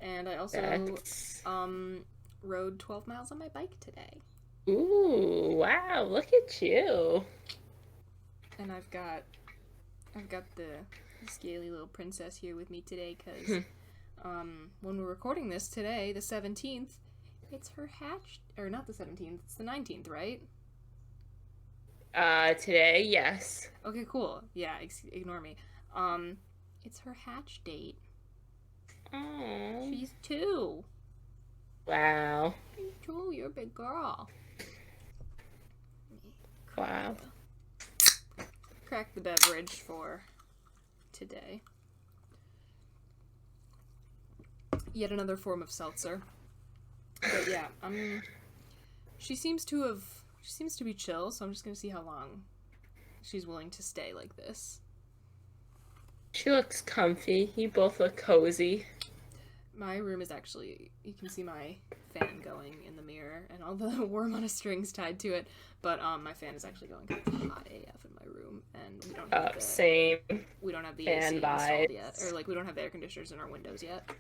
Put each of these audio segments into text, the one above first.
And I also rode 12 miles on my bike today. Ooh, wow, look at you. And I've got the scaly little princess here with me today because when we're recording this today, the 17th, it's her hatch, or not the 17th, it's the 19th, right? Today, yes. Okay, cool. Yeah, ignore me. It's her hatch date. Oh. She's 2. Wow. She's 2, you're a big girl. Wow. Crack the beverage for today. Yet another form of seltzer. But yeah, she seems to be chill, so I'm just gonna see how long she's willing to stay like this. She looks comfy. You both look cozy. My room is actually, you can see my fan going in the mirror and all the worm on a string's tied to it, but my fan is actually going because it's hot AF in my room, and we don't have the fan AC vibes. installed yet, or like we don't have the air conditioners in our windows yet.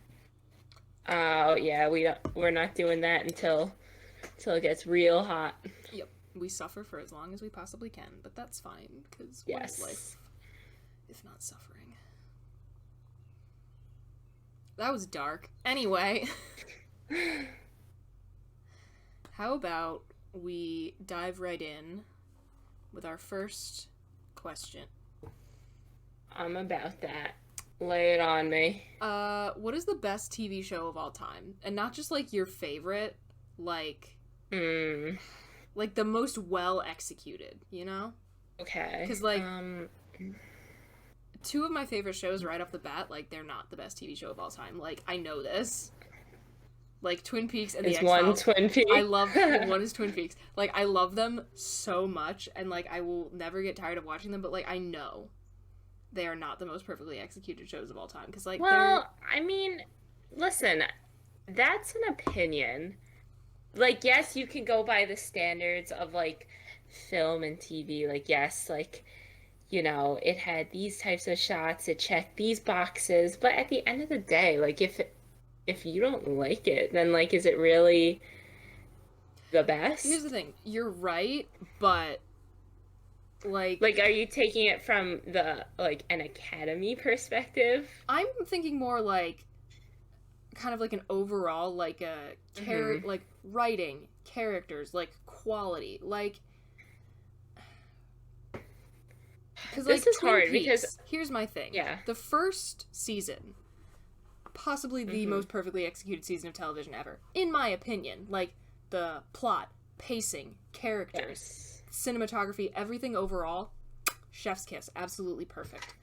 Oh yeah, we're not doing that until it gets real hot. Yep, we suffer for as long as we possibly can, but that's fine because what is life if not suffering? That was dark. Anyway, how about we dive right in with our first question? I'm about that. Lay it on me. What is the best TV show of all time? And not just like your favorite, like like the most well executed, you know? Okay. Because like two of my favorite shows right off the bat, like they're not the best TV show of all time. Like I know this. Like Twin Peaks and the X-Files. One Twin Peaks. I love one is Twin Peaks. Like I love them so much, and like I will never get tired of watching them. But like I know they are not the most perfectly executed shows of all time. Because like, I mean, listen, that's an opinion. Like, yes, you can go by the standards of like film and TV. Like, yes, like, you know, it had these types of shots, it checked these boxes. But at the end of the day, like, if you don't like it, then like, is it really the best? Here's the thing, you're right, but like are you taking it from the like an academy perspective? I'm thinking more like kind of like an overall like a like writing, characters, like quality, like because like this is Twin hard Peaks, because here's my thing. Yeah. The first season, possibly the most perfectly executed season of television ever, in my opinion. Like the plot, pacing, characters, cinematography, everything overall, chef's kiss, absolutely perfect.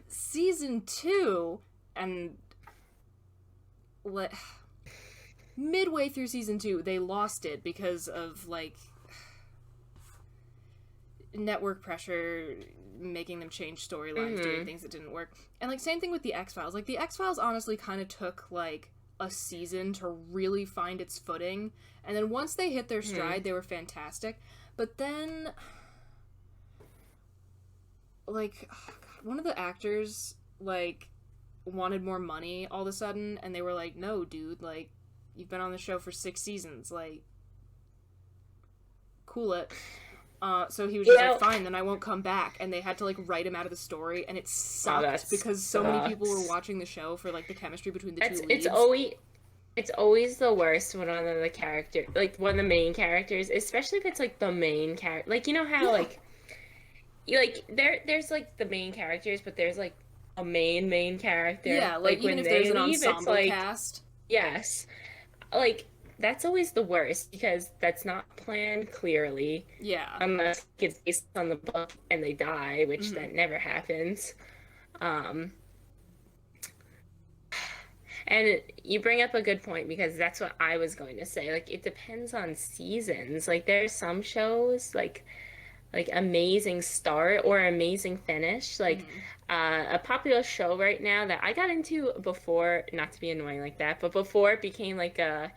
Season 2, and midway through season 2, they lost it because of like network pressure making them change storylines, doing things that didn't work. And like same thing with the X-Files. Like the X-Files honestly kind of took like a season to really find its footing, and then once they hit their stride, they were fantastic. But then like one of the actors like wanted more money all of a sudden, and they were like, no dude, like you've been on the show for 6 seasons, like cool it. So he was just like, fine, then I won't come back. And they had to, like, write him out of the story, and it sucked because so many people were watching the show for, like, the chemistry between the two leads. It's always the worst when one of the characters, like, one of the main characters, especially if it's, like, the main character. Like, you know how, like, there's, like, the main characters, but there's, like, a main character. Yeah, like even when if they there's an leave, ensemble it's like, cast. Yes. Like, that's always the worst because that's not planned clearly. Yeah. Unless it's based on the book and they die, which that never happens. And you bring up a good point because that's what I was going to say. Like, it depends on seasons. Like, there's some shows, like amazing start or amazing finish. Like, a popular show right now that I got into before, not to be annoying like that, but before it became like a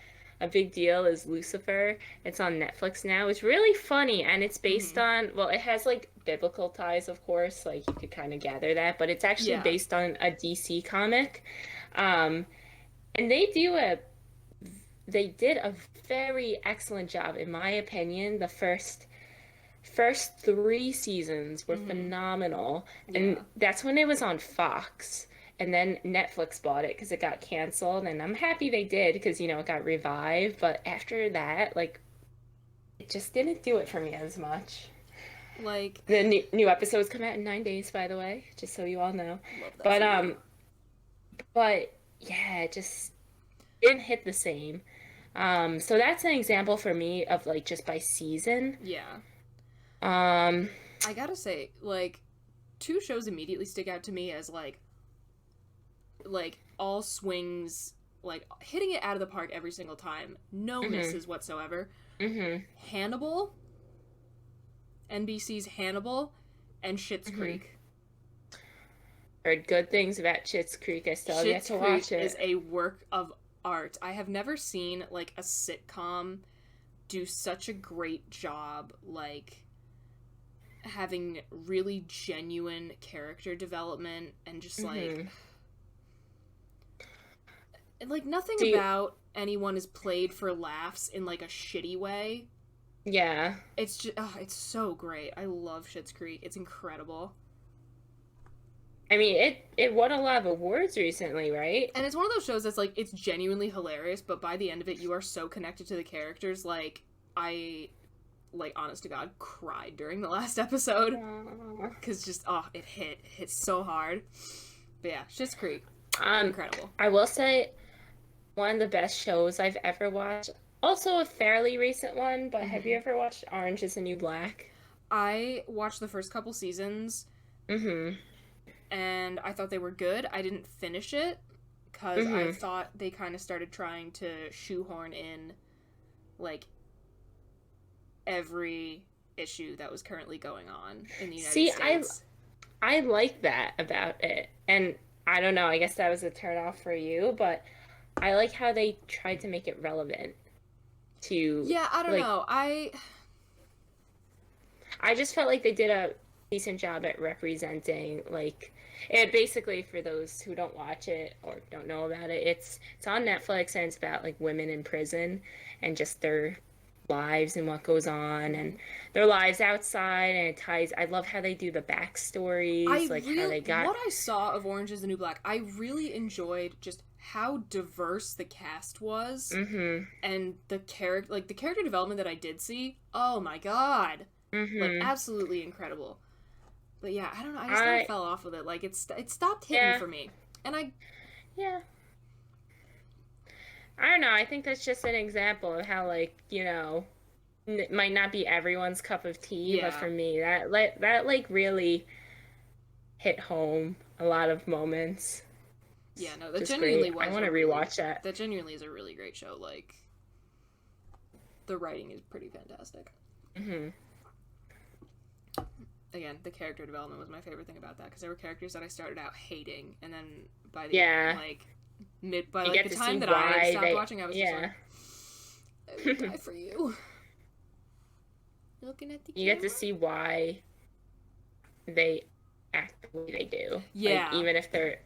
big deal is Lucifer. It's on Netflix now. It's really funny, and it's based on, well, it has like biblical ties, of course, like you could kind of gather that, but it's actually based on a DC comic. And they did a very excellent job, in my opinion. The first three seasons were phenomenal, and Yeah. that's when it was on Fox. And then Netflix bought it because it got canceled, and I'm happy they did because, it got revived. But after that, like, it just didn't do it for me as much. Like, The new episodes come out in 9 days, by the way, just so you all know. love that But for you. but yeah, it just didn't hit the same. So that's an example for me of like just by season. Yeah. Um, I gotta say, like, two shows immediately stick out to me as like all swings, like hitting it out of the park every single time, no misses whatsoever. Hannibal, NBC's Hannibal, and Schitt's Creek. Heard good things about Schitt's Creek. I still have yet Schitt's to Creek watch it. is a work of art. I have never seen like a sitcom do such a great job, like having really genuine character development and just like nothing about anyone is played for laughs in like a shitty way. Yeah. It's just it's so great. I love Schitt's Creek. It's incredible. I mean, it won a lot of awards recently, right? And it's one of those shows that's like it's genuinely hilarious, but by the end of it you are so connected to the characters. Like I honest to God cried during the last episode because just it hit so hard. But yeah, Schitt's Creek, incredible. I will say one of the best shows I've ever watched. Also a fairly recent one, but have you ever watched Orange is the New Black? I watched the first couple seasons. And I thought they were good. I didn't finish it because I thought they kind of started trying to shoehorn in like every issue that was currently going on in the United States. I like that about it. And I don't know, I guess that was a turnoff for you, but I like how they tried to make it relevant to... Yeah, I don't know. I just felt like they did a decent job at representing, like... It basically, for those who don't watch it or don't know about it, it's on Netflix, and it's about, like, women in prison and just their lives and what goes on and their lives outside, and it ties... I love how they do the backstories, how they got... What I saw of Orange is the New Black, I really enjoyed just how diverse the cast was, and the character development that I did see. Oh my god, like absolutely incredible. But yeah, I don't know. I just kind of fell off with it. Like it stopped hitting for me, and I don't know. I think that's just an example of how, like, it might not be everyone's cup of tea, but for me, that really hit home a lot of moments. Yeah, no, that genuinely was. I want to rewatch that. That genuinely is a really great show. Like, the writing is pretty fantastic. Again, the character development was my favorite thing about that, because there were characters that I started out hating, and then by the end, the time that I stopped watching, I was just like, I would die for you. Looking at the camera. You get to see why they act the way they do. Yeah. Like, even if they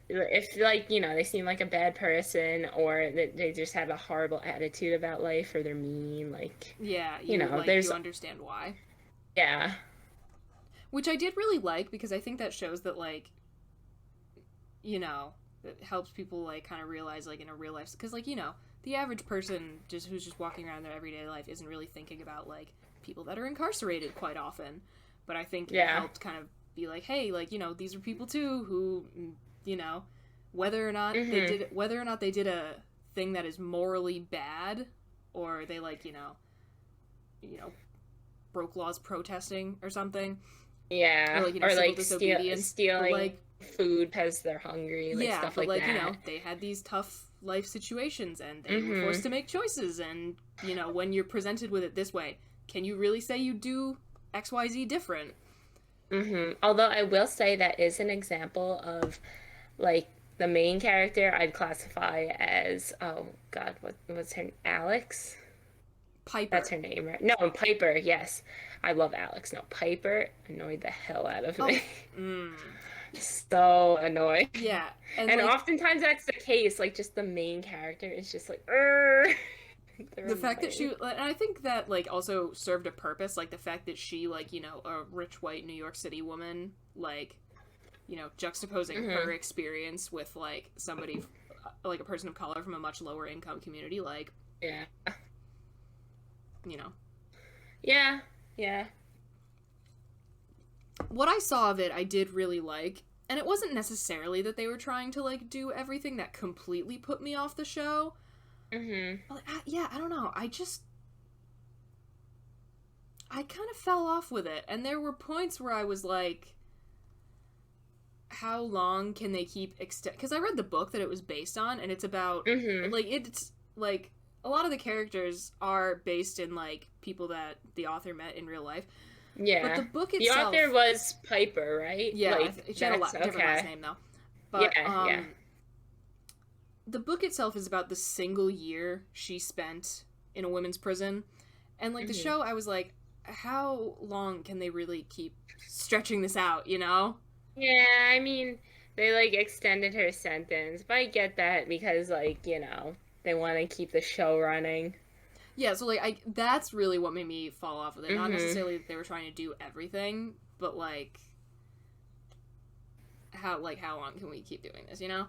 seem like a bad person, or they just have a horrible attitude about life, or they're mean, like... Yeah, you understand why. Yeah. Which I did really like, because I think that shows that, like, it helps people, like, kind of realize, like, in a real life... Because, like, the average person who's just walking around their everyday life isn't really thinking about, like, people that are incarcerated quite often. But I think it helped kind of be like, hey, like, these are people, too, who, whether or not they did a thing that is morally bad, or they, like, broke laws protesting or something... Yeah, or like stealing like, food because they're hungry, stuff like that. They had these tough life situations, and they were forced to make choices, and, when you're presented with it this way, can you really say you do XYZ different? Although I will say that is an example of, like, the main character I'd classify as, oh god, what's her, Alex? Piper. That's her name, right? No, Piper, yes. I love Alex. No, Piper annoyed the hell out of me. So annoying. Yeah. And like, oftentimes that's the case. Like, just the main character is just like, the fact that she, and I think that, like, also served a purpose. Like, the fact that she, like, you know, a rich white New York City woman, like, you know, juxtaposing her experience with, like, somebody, like, a person of color from a much lower income community, like, yeah, you know. Yeah, yeah. What I saw of it, I did really like. And it wasn't necessarily that they were trying to, like, do everything that completely put me off the show. Mm-hmm. But, I don't know. I kind of fell off with it. And there were points where I was like, how long can they keep because I read the book that it was based on, and it's about, like, it's, like, a lot of the characters are based in, like, people that the author met in real life. Yeah. But the book itself... The author was Piper, right? Yeah, like, she had a different last name, though. But, yeah. The book itself is about the single year she spent in a women's prison. And, like, the show, I was like, how long can they really keep stretching this out, you know? Yeah, I mean, they, like, extended her sentence. But I get that because, like, you know, they want to keep the show running. Yeah, so, like, that's really what made me fall off with it. Not necessarily that they were trying to do everything, but, like, how long can we keep doing this, you know?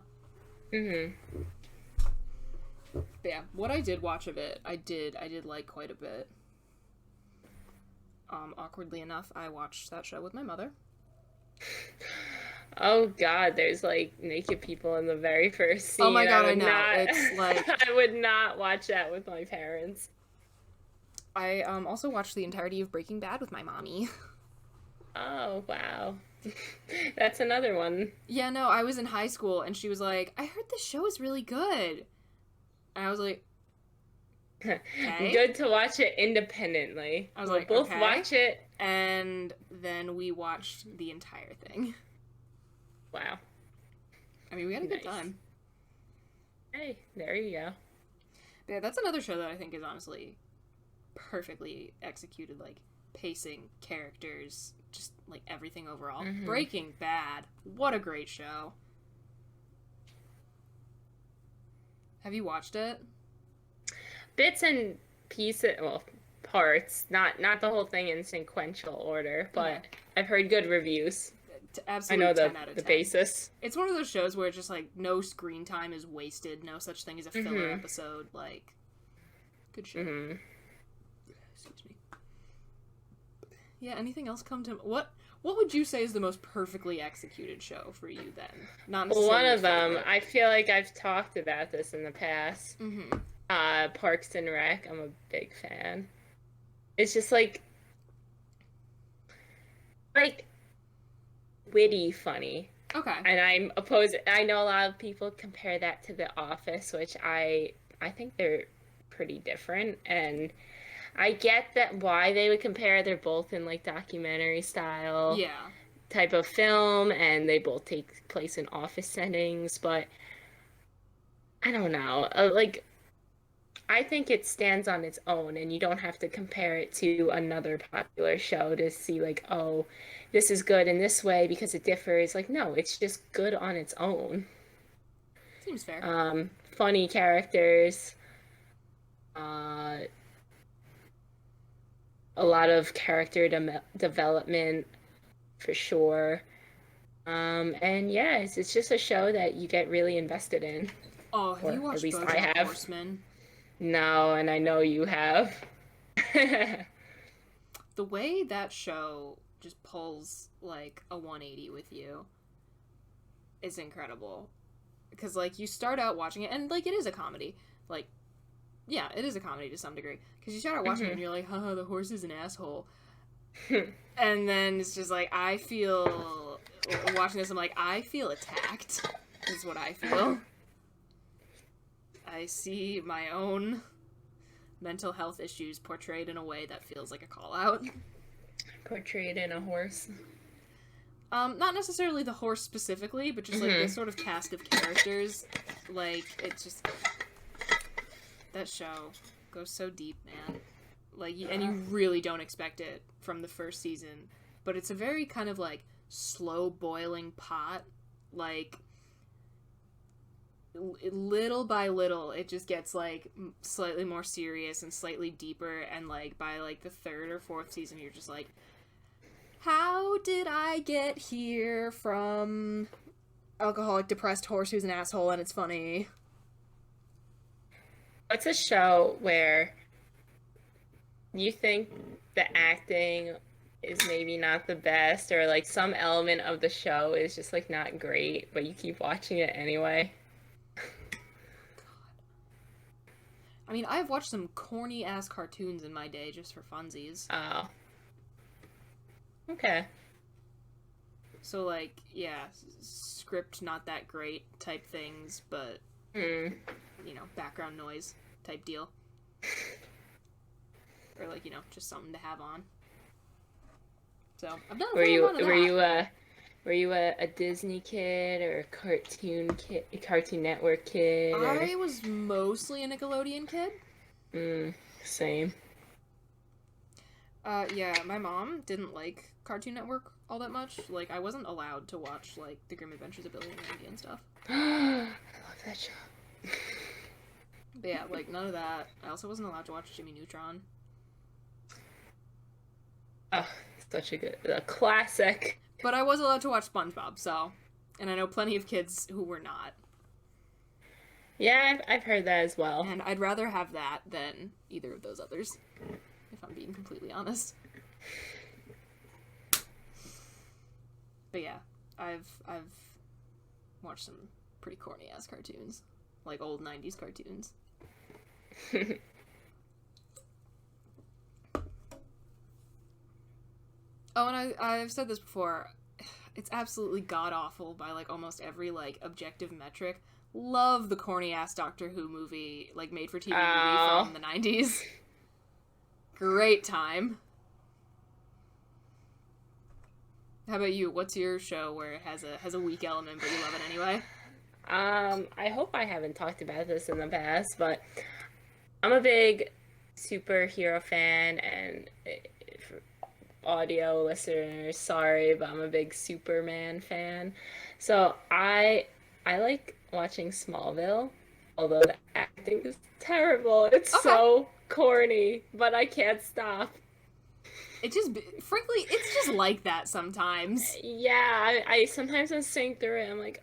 But yeah, what I did watch of it, I did like quite a bit. Awkwardly enough, I watched that show with my mother. Oh God, there's like naked people in the very first scene. Oh my God, I know. It's like I would not watch that with my parents. I also watched the entirety of Breaking Bad with my mommy. Oh wow, that's another one. Yeah, no, I was in high school and she was like, "I heard this show is really good," and I was like, okay. Good to watch it independently. I was we'll like, both okay. watch it, and then we watched the entire thing. Wow. I mean, we had a good time. Hey, there you go. But yeah, that's another show that I think is honestly perfectly executed, like pacing, characters, just like everything overall. Breaking Bad, what a great show. Have you watched it? Bits and pieces, well, parts, not the whole thing in sequential order, but I've heard good reviews. Absolutely, I know 10 out of 10. The basis. It's one of those shows where it's just like no screen time is wasted, no such thing as a filler episode. Like, good show. Excuse me. Yeah. Anything else come to what would you say is the most perfectly executed show for you then? Not necessarily one of them. I feel like I've talked about this in the past. Parks and Rec. I'm a big fan. It's just like witty funny. Okay. And I'm opposed. I know a lot of people compare that to The Office, which I think they're pretty different, and I get that why they would compare. They're both in like documentary style type of film, and they both take place in office settings, but I don't know. I think it stands on its own, and you don't have to compare it to another popular show to see, like, oh, this is good in this way because it differs. Like, no, it's just good on its own. Seems fair. Funny characters. A lot of character development, for sure. And yeah, it's just a show that you get really invested in. Oh, have you watched at least BoJack I have. Horseman? No, and I know you have. The way that show just pulls like a 180 with you is incredible. Because like you start out watching it, and like it is a comedy. Like, yeah, it is a comedy to some degree. Because you start out watching it and you're like, haha, the horse is an asshole. And then it's just like, I feel, watching this, I'm like, I feel attacked, is what I feel. I see my own mental health issues portrayed in a way that feels like a call-out. Portrayed in a horse? Not necessarily the horse specifically, but just, like, this sort of cast of characters. Like, it's just... That show goes so deep, man. Like, and you really don't expect it from the first season. But it's a very kind of, like, slow boiling pot, like, little by little, it just gets, like, slightly more serious and slightly deeper, and, like, by, like, the third or fourth season, you're just like, how did I get here from alcoholic, depressed horse who's an asshole and it's funny? What's a show where you think the acting is maybe not the best, or, like, some element of the show is just, like, not great, but you keep watching it anyway? I mean, I've watched some corny-ass cartoons in my day just for funsies. Oh. Okay. So, like, yeah, script not that great type things, but, Hmm. you know, background noise type deal. Or, like, you know, just something to have on. So, I've done a fair amount of that. Were you a Disney kid or a Cartoon Network kid? Or... I was mostly a Nickelodeon kid. Same. Yeah, my mom didn't like Cartoon Network all that much. Like, I wasn't allowed to watch, like, The Grim Adventures of Billy and Mandy and stuff. I love that show. But yeah, like, none of that. I also wasn't allowed to watch Jimmy Neutron. Oh, such a classic. But I was allowed to watch SpongeBob, so... And I know plenty of kids who were not. Yeah, I've heard that as well. And I'd rather have that than either of those others, if I'm being completely honest. But yeah, I've watched some pretty corny-ass cartoons. Like old 90s cartoons. Oh, and I've said this before. It's absolutely god-awful by, like, almost every, like, objective metric. Love the corny-ass Doctor Who movie, like, made-for-TV movie from the 90s. Great time. How about you? What's your show where it has a weak element, but you love it anyway? I hope I haven't talked about this in the past, but I'm a big superhero fan, and audio listeners, sorry, but I'm a big Superman fan. So I like watching Smallville, although the acting is terrible. It's so corny, but I can't stop. It just, frankly, it's just like that sometimes. Yeah, I sometimes I'm sitting through it, I'm like,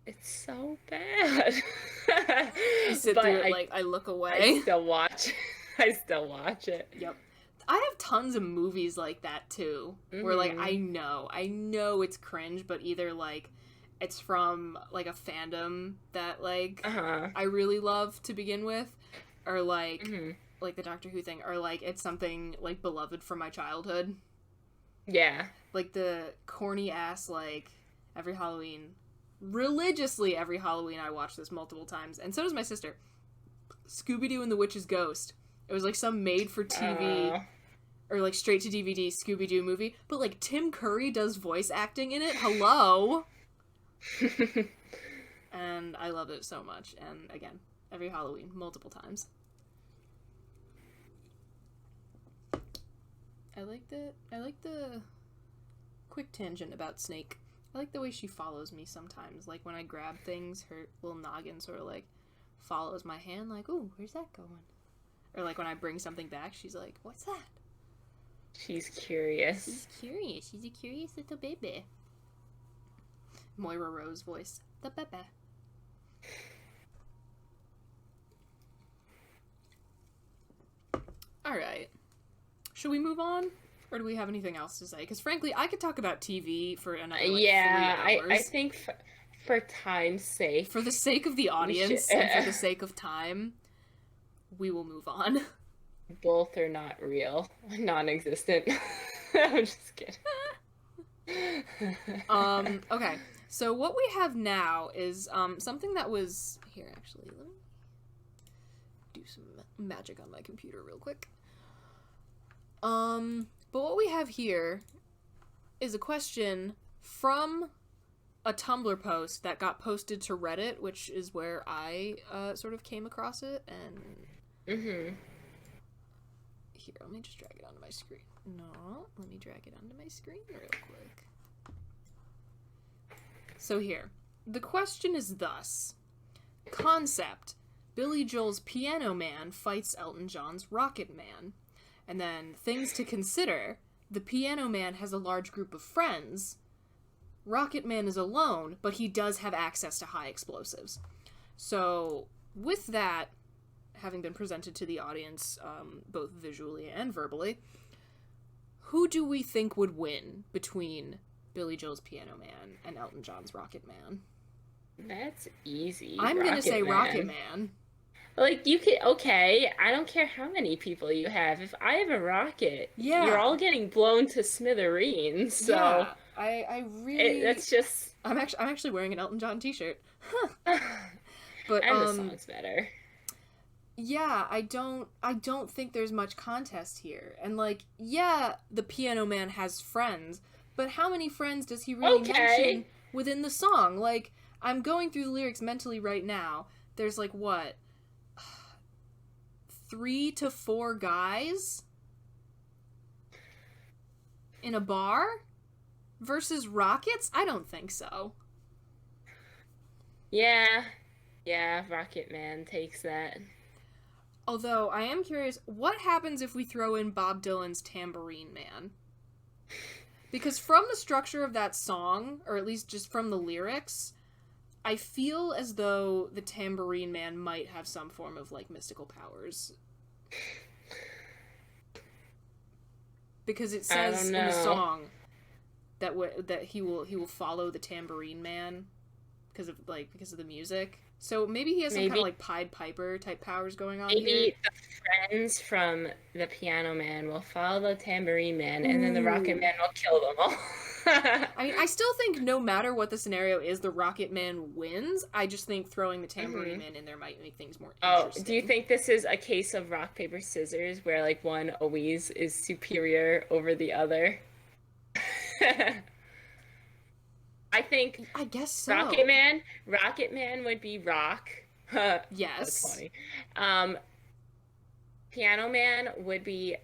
it's so bad. You sit through it like, I look away. I still watch it. Yep. I have tons of movies like that, too, where, like, I know it's cringe, but either, like, it's from, like, a fandom that, like, I really love to begin with, or, like, like the Doctor Who thing, or, like, it's something, like, beloved from my childhood. Yeah. Like, the corny-ass, like, every Halloween, religiously every Halloween I watch this multiple times, and so does my sister. Scooby-Doo and the Witch's Ghost. It was, like, some made-for-TV... or, like, straight-to-DVD Scooby-Doo movie. But, like, Tim Curry does voice acting in it. Hello! And I love it so much. And, again, every Halloween, multiple times. I like the quick tangent about Snake. I like the way she follows me sometimes. Like, when I grab things, her little noggin sort of, like, follows my hand. Like, ooh, where's that going? Or, like, when I bring something back, she's like, what's that? She's curious. She's curious. She's a curious little baby. Moira Rose voice. The baby. Alright. Should we move on? Or do we have anything else to say? Because frankly, I could talk about TV for another, like, 3 hours. I think for time's sake. For the sake of the audience and for the sake of time, we will move on. Both are not real. Non-existent. I'm just kidding. Okay. So what we have now is something that was... Here, actually, let me do some magic on my computer real quick. But what we have here is a question from a Tumblr post that got posted to Reddit, which is where I sort of came across it, and... Here, let me just drag it onto my screen. No, let me drag it onto my screen real quick. So here, the question is thus. Concept: Billy Joel's Piano Man fights Elton John's Rocket Man. And then things to consider: the Piano Man has a large group of friends. Rocket Man is alone, but he does have access to high explosives. So, with that having been presented to the audience, both visually and verbally, who do we think would win between Billy Joel's Piano Man and Elton John's Rocket Man? That's easy. I'm gonna say Rocket Man. Like, you could, okay, I don't care how many people you have. If I have a rocket, you're all getting blown to smithereens. So yeah, I really. That's just. I'm actually wearing an Elton John t-shirt. But and the song's better. Yeah, I don't think there's much contest here. And like, yeah, the Piano Man has friends, but how many friends does he really mention within the song? Like, I'm going through the lyrics mentally right now. There's like what? 3 to 4 guys in a bar versus rockets? I don't think so. Yeah, Rocket Man takes that. Although, I am curious, what happens if we throw in Bob Dylan's Tambourine Man? Because from the structure of that song, or at least just from the lyrics, I feel as though the Tambourine Man might have some form of, like, mystical powers. Because it says in the song that he will follow the Tambourine Man because of the music. So maybe he has some kind of like Pied Piper type powers going on. Maybe the friends from the Piano Man will follow the Tambourine Man, and then the Rocket Man will kill them all. I mean, I still think no matter what the scenario is, the Rocket Man wins. I just think throwing the Tambourine Man in there might make things more interesting. Do you think this is a case of rock, paper, scissors, where like one always is superior over the other? I guess so. Rocket Man would be rock. Yes. That's funny. Piano Man would be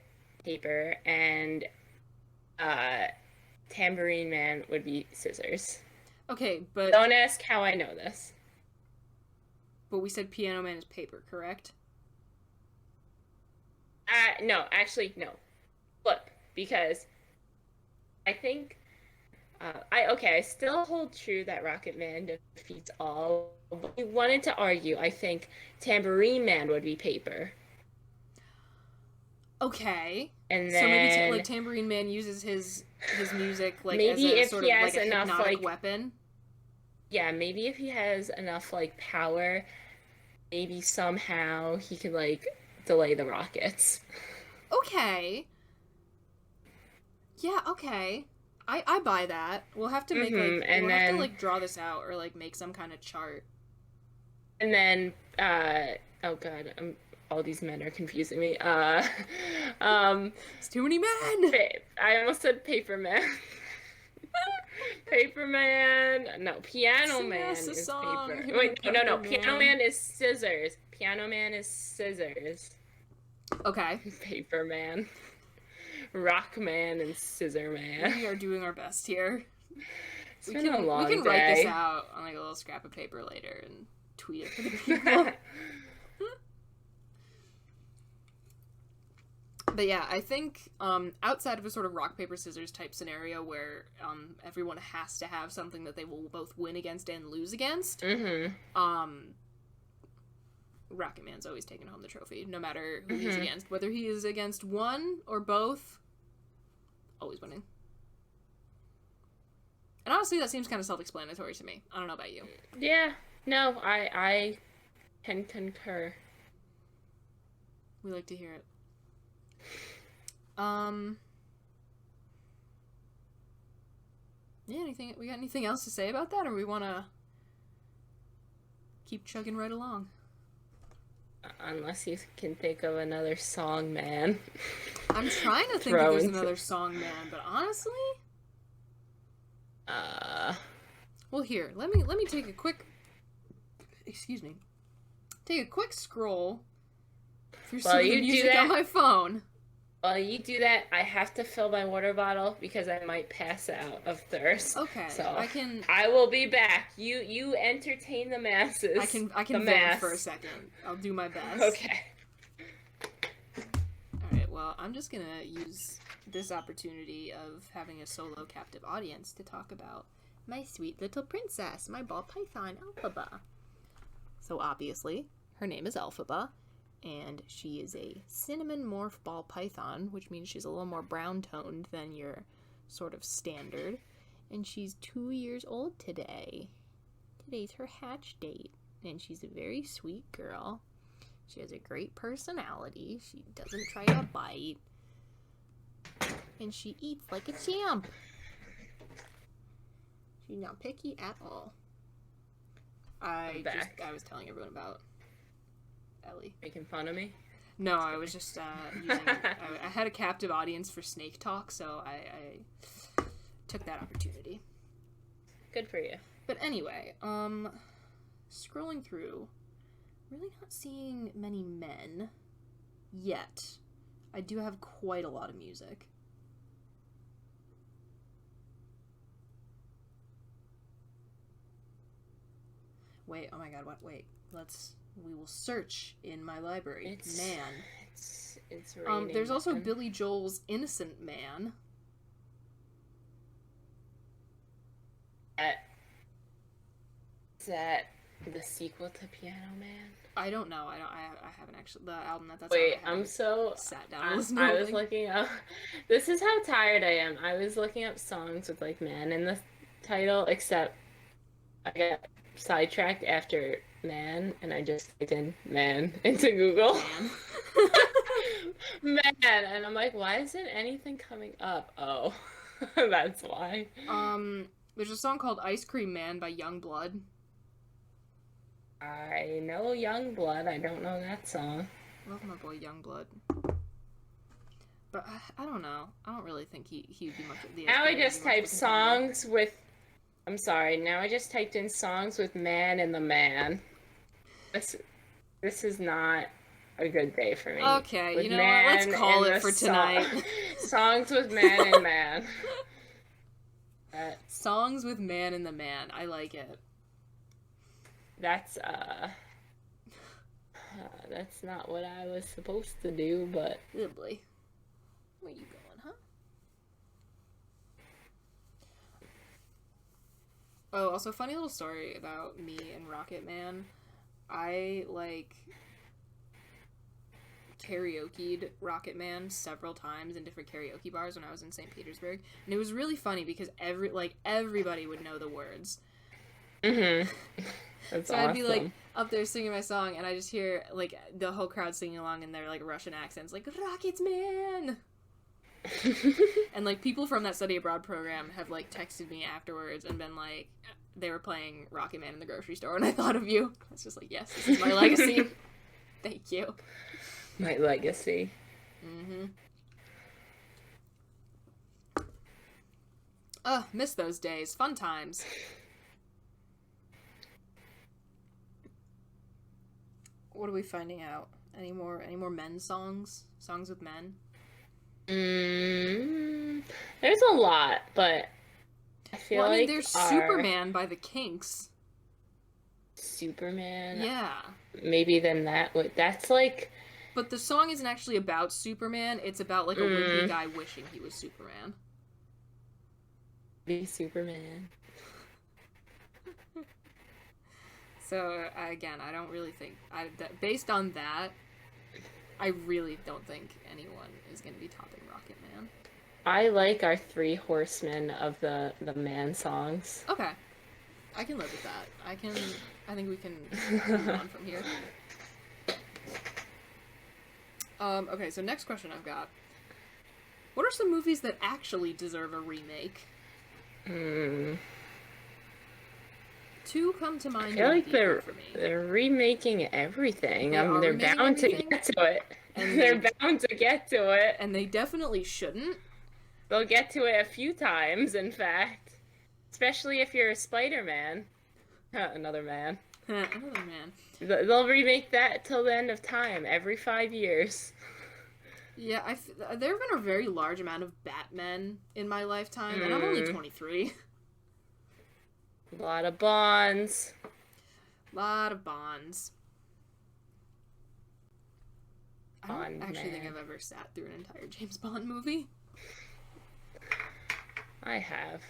paper, and Tambourine Man would be scissors. Okay, but don't ask how I know this. But we said Piano Man is paper, correct? No, actually, no. Look, because I think I still hold true that Rocket Man defeats all. But we wanted to argue, I think Tambourine Man would be paper. Okay. And then, so maybe like Tambourine Man uses his music like maybe as a if sort he of has like a enough hypnotic like weapon. Yeah, maybe if he has enough like power, maybe somehow he could like delay the rockets. Okay. Yeah, okay. I buy that. We'll have to make have to like draw this out or like make some kind of chart. And then oh god, all these men are confusing me. It's too many men. I almost said Paper Man. Paper Man. No, Piano Man is paper. Wait, no. Piano Man is scissors. Piano Man is scissors. Okay. Paper Man. Rock Man and Scissor Man. We are doing our best here. We can write this out on like a little scrap of paper later and tweet it to the people. But yeah, I think outside of a sort of rock, paper, scissors type scenario where everyone has to have something that they will both win against and lose against, Rocket Man's always taking home the trophy, no matter who he's against. Whether he is against one or both, always winning. And honestly, that seems kind of self-explanatory to me. I don't know about you. Yeah. No, I can concur. We like to hear it. Yeah, we got anything else to say about that, or we want to keep chugging right along? Unless you can think of another song, man. I'm trying to think if there's another song, man, but honestly, well, here, let me take a quick, take a quick scroll through some of the music on my phone. While you do that, I have to fill my water bottle because I might pass out of thirst. Okay, so I will be back. You entertain the masses. I can vent for a second. I'll do my best. Okay. Alright, well, I'm just gonna use this opportunity of having a solo captive audience to talk about my sweet little princess, my ball python, Elphaba. So obviously, her name is Elphaba, and she is a cinnamon morph ball python, which means she's a little more brown-toned than your sort of standard. And she's 2 years old today. Today's her hatch date, and she's a very sweet girl. She has a great personality. She doesn't try to bite. And she eats like a champ. She's not picky at all. I was telling everyone about Ellie. Making fun of me? No, I was just I had a captive audience for Snake Talk, so I took that opportunity. Good for you. But anyway, scrolling through, really not seeing many men yet. I do have quite a lot of music. Wait, oh my god, what? Wait, we will search in my library. It's raining. There's also Billy Joel's Innocent Man. Is that the sequel to Piano Man? I don't know. I haven't actually the album that's. Wait, I'm so sat down. I was looking up. This is how tired I am. I was looking up songs with like "man" in the title, except I got sidetracked after "man" and I just typed in "man" into Google. Man, and I'm like, why isn't anything coming up? Oh, that's why. There's a song called "Ice Cream Man" by Youngblood. I know Youngblood. I don't know that song. Love my boy Youngblood. But I don't know. I don't really think he'd be much of the. Now I just typed songs with. I'm sorry. Now I just typed in songs with "man" and the man. This is not a good day for me. Okay, you know what? Let's call it for tonight. Songs with "man" and "man." Songs with "man" and the man. I like it. That's not what I was supposed to do, but... Oh boy. Where you going, huh? Oh, also, funny little story about me and Rocket Man. I, karaoke'd Rocket Man several times in different karaoke bars when I was in St. Petersburg. And it was really funny because everybody would know the words. Mm-hmm. That's so awesome. I'd be up there singing my song, and I just hear the whole crowd singing along in their Russian accents, "Rocket Man," and people from that study abroad program have texted me afterwards and been they were playing Rocket Man in the grocery store, and I thought of you. It's just yes, this is my legacy. Thank you. My legacy. Miss those days. Fun times. What are we finding out? Any more men's songs? Songs with men? There's a lot, but I feel there's Superman by the Kinks. Superman? Yeah. Maybe then that's But the song isn't actually about Superman, it's about a wimpy guy wishing he was Superman. Be Superman. So, again, I don't really think... based on that, I really don't think anyone is going to be topping Rocket Man. I like our three horsemen of the man songs. Okay. I can live with that. I think we can move on from here. Okay, so next question I've got. What are some movies that actually deserve a remake? Two come to mind. I feel they're remaking everything. They're bound to get to it. And they're bound to get to it. And they definitely shouldn't. They'll get to it a few times, in fact. Especially if you're a Spider-Man. Another man. Another man. They'll remake that till the end of time, every 5 years. Yeah, there have been a very large amount of Batmen in my lifetime, and I'm only 23. A lot of Bonds. Lot of Bonds. I don't Bond actually think man. I've ever sat through an entire James Bond movie. I have.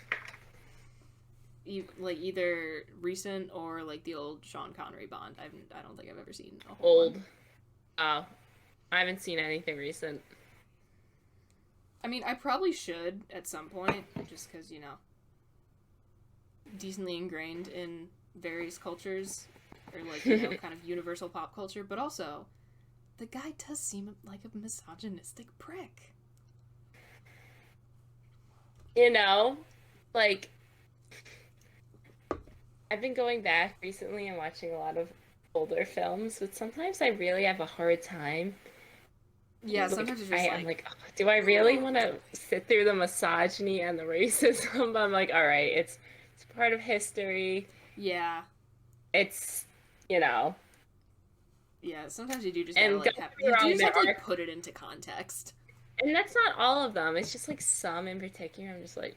Like either recent or like the old Sean Connery Bond. I don't think I've ever seen a whole Old. one. Oh. I haven't seen anything recent. I mean, I probably should at some point, just because, decently ingrained in various cultures, or like, kind of universal pop culture, but also, the guy does seem like a misogynistic prick. Like, I've been going back recently and watching a lot of older films, but sometimes I really have a hard time. Yeah, sometimes it's just I'm like, oh, do I really want to sit through the misogyny and the racism? I'm like, all right, it's part of history. Yeah. It's, Yeah, sometimes you do just gotta, like, put it into context. And that's not all of them. It's just, like, some in particular. I'm just like,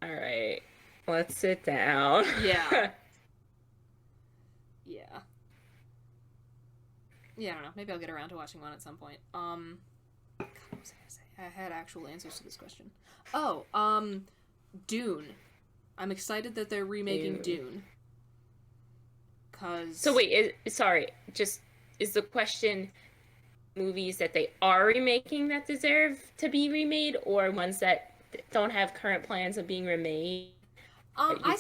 all right, let's sit down. Yeah. Yeah. Yeah, I don't know. Maybe I'll get around to watching one at some point. God, what was I gonna say? I had actual answers to this question. Oh, Dune. I'm excited that they're remaking Dune. So wait, is the question movies that they are remaking that deserve to be remade, or ones that don't have current plans of being remade? I'm gonna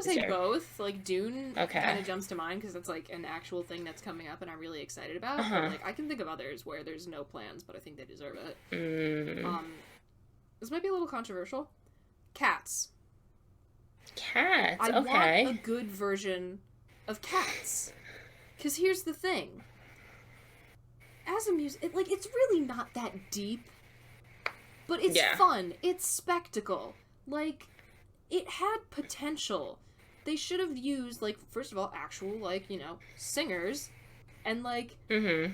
say both. Like, Dune kind of jumps to mind because it's like an actual thing that's coming up and I'm really excited about. But like, I can think of others where there's no plans, but I think they deserve it. This might be a little controversial. Cats. I want a good version of Cats. Because here's the thing. As a it's really not that deep. But it's fun. It's spectacle. Like, it had potential. They should have used, like, first of all, actual, like, singers. And, like, the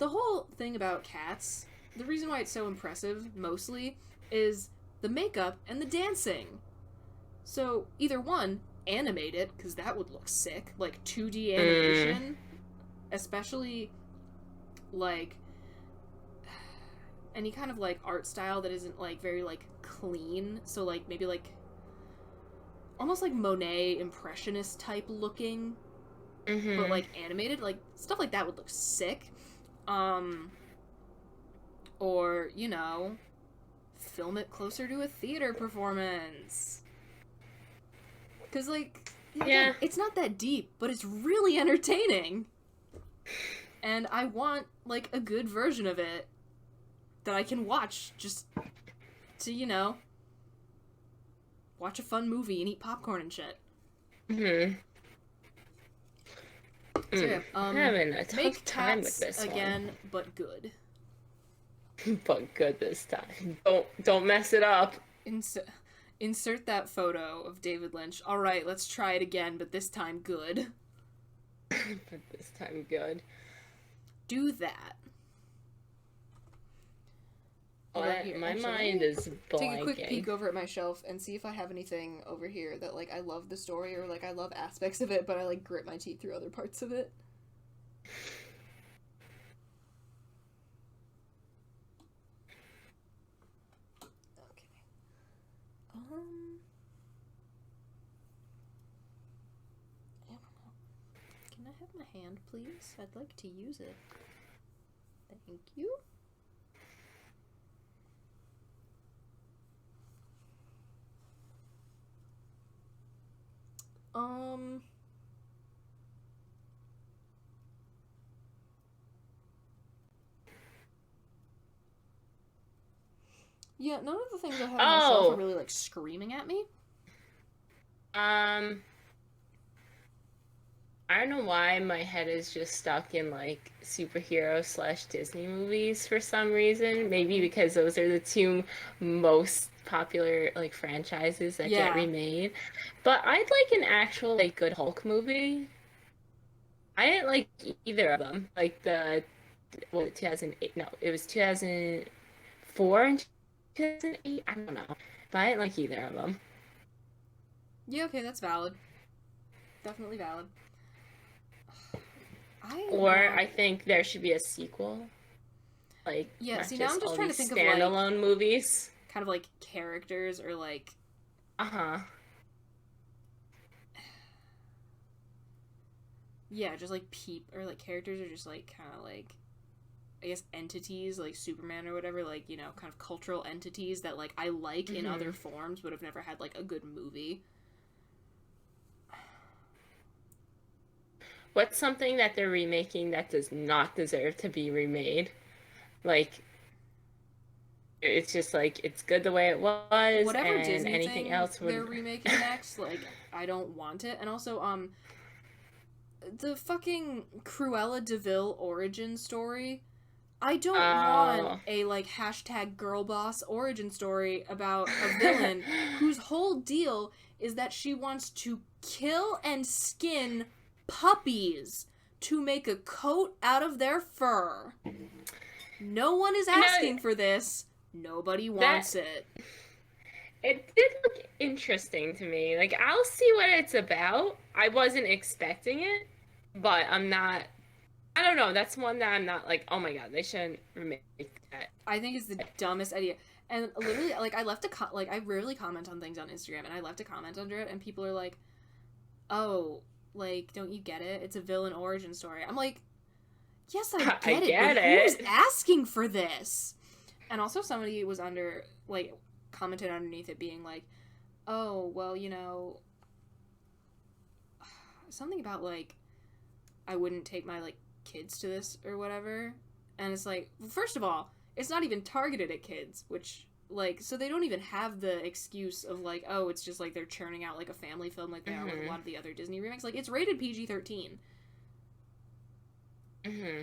whole thing about Cats, the reason why it's so impressive, mostly, is the makeup and the dancing. So, either one, animate it, because that would look sick. Like, 2D animation. Especially, like, any kind of, like, art style that isn't, like, very, like, clean. So, like, maybe, like, almost like Monet impressionist type looking, but like animated, like stuff like that would look sick. Or film it closer to a theater performance. Cause like, again, it's not that deep, but it's really entertaining. And I want like a good version of it that I can watch just to watch a fun movie and eat popcorn and shit. So yeah, I'm having a tough time with this again, but good. But good this time. Don't mess it up. Insert that photo of David Lynch. All right, let's try it again, but this time good. But this time good. Do that. My mind is blanking. Take a quick peek over at my shelf and see if I have anything over here that, like, I love the story or, like, I love aspects of it, but I, like, grit my teeth through other parts of it. Okay. I don't know. Can I have my hand, please? I'd like to use it. Thank you. Yeah, none of the things I have on myself are really, like, screaming at me. I don't know why my head is just stuck in, like, superhero / Disney movies for some reason. Maybe because those are the two most popular, like, franchises that get remade. But I'd like an actual, like, good Hulk movie. I didn't like either of them. Like, the well, 2008. No, it was 2004 and 2008. I don't know. But I didn't like either of them. Yeah, okay, that's valid. Definitely valid. I think there should be a sequel. Like, yeah, not see, now I'm just all trying to these think of, like, standalone movies. kind of, like, characters or, like... Uh-huh. Yeah, just, like, or, like, characters are just, like, kind of, like, I guess entities, like Superman or whatever, like, you know, kind of cultural entities that, like, I like in other forms, but have never had, like, a good movie. What's something that they're remaking that does not deserve to be remade? Like, it's just like, it's good the way it was, Whatever and Disney anything thing else would... they're remaking next, like, I don't want it. And also, the fucking Cruella de Vil origin story, I don't want a, like, hashtag girl boss origin story about a villain whose whole deal is that she wants to kill and skin puppies to make a coat out of their fur. No one is asking for this. Nobody wants it. It did look interesting to me. Like, I'll see what it's about. I wasn't expecting it, but I don't know. That's one that I'm not like, oh my god, they shouldn't remake that. I think it's the dumbest idea. And literally, like, I left I rarely comment on things on Instagram, and I left a comment under it, and people are like, oh, like, don't you get it? It's a villain origin story. I'm like, yes, I get it, but who's asking for this? And also somebody was commented underneath it being like, oh, well, you know, something about, like, I wouldn't take my, like, kids to this or whatever. And it's like, well, first of all, it's not even targeted at kids, which, like, so they don't even have the excuse of, like, oh, it's just, like, they're churning out, like, a family film like they are with a lot of the other Disney remakes. Like, it's rated PG-13.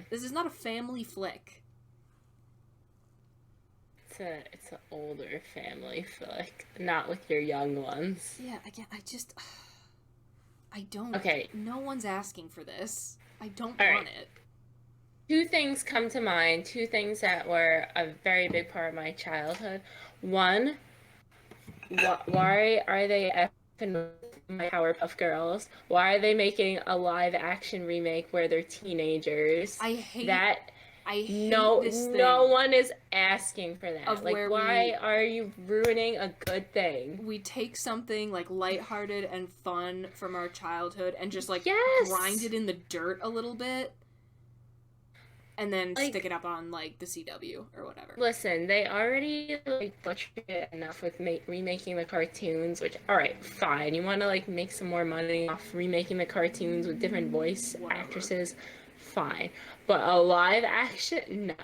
This is not a family flick. It's an older family flick, not with your young ones. Yeah, again, I don't. Okay. No one's asking for this. I don't want it. Two things come to mind. Two things that were a very big part of my childhood. One, why are they effing with my Powerpuff Girls? Why are they making a live action remake where they're teenagers? I hate this thing. No one is asking for that. Like, why are you ruining a good thing? We take something, like, lighthearted and fun from our childhood and just, like, grind it in the dirt a little bit and then, like, stick it up on, like, the CW or whatever. Listen, they already, like, butchered it enough with remaking the cartoons, which, alright, fine. You want to, like, make some more money off remaking the cartoons with different voice actresses? Fine. But a live action? No.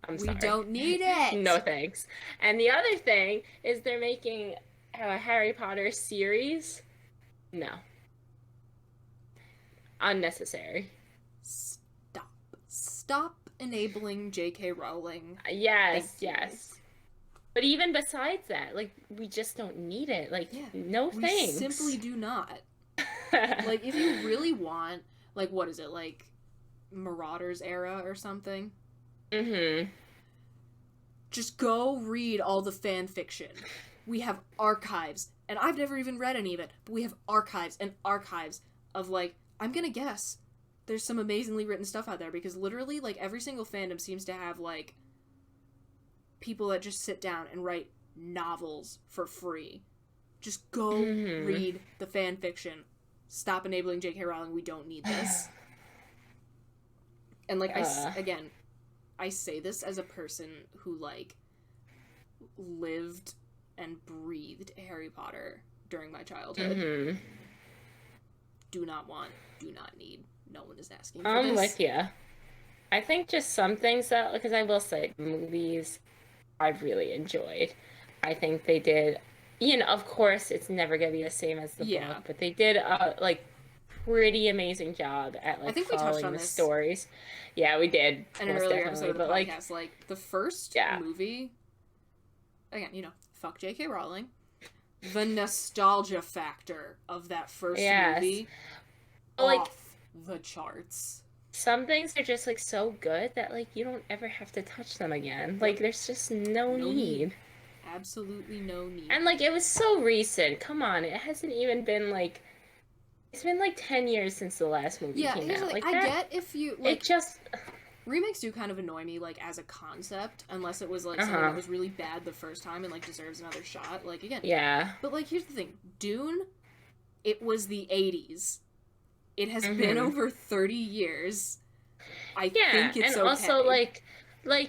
I'm sorry. We don't need it. No thanks. And the other thing is they're making a Harry Potter series. No. Unnecessary. Stop enabling J.K. Rowling. Yes. But even besides that, like, we just don't need it. Like, no thanks. We simply do not. Like, if you really want, like, what is it, like, Marauders era or something? Just go read all the fan fiction. We have archives, and I've never even read any of it, but we have archives and archives of, like, I'm gonna guess there's some amazingly written stuff out there, because literally, like, every single fandom seems to have, like, people that just sit down and write novels for free. Just go read the fan fiction. Stop enabling J.K. Rowling. We don't need this. And, like, I say this as a person who, like, lived and breathed Harry Potter during my childhood. Do not want, do not need. No one is asking for this. I'm with you. I think just some things that, because I will say, movies I've really enjoyed. I think they did, you know, of course, it's never going to be the same as the book, but they did, like, pretty amazing job at, like, following the stories. Yeah, we did. In an earlier episode of the podcast, like, the first movie, again, you know, fuck J.K. Rowling. The nostalgia factor of that first movie, off the charts. some things are just like so good that like you don't ever have to touch them again. Like there's just no need. Absolutely no need. And like it was so recent. Come on, it hasn't even been like it's been like 10 years since the last movie came out. Like I get if you like it just remakes do kind of annoy me like as a concept unless it was like something that was really bad the first time and like deserves another shot. Like again. Yeah. But like here's the thing. Dune, it was the 80s. It has been over 30 years. I think it's okay. And also like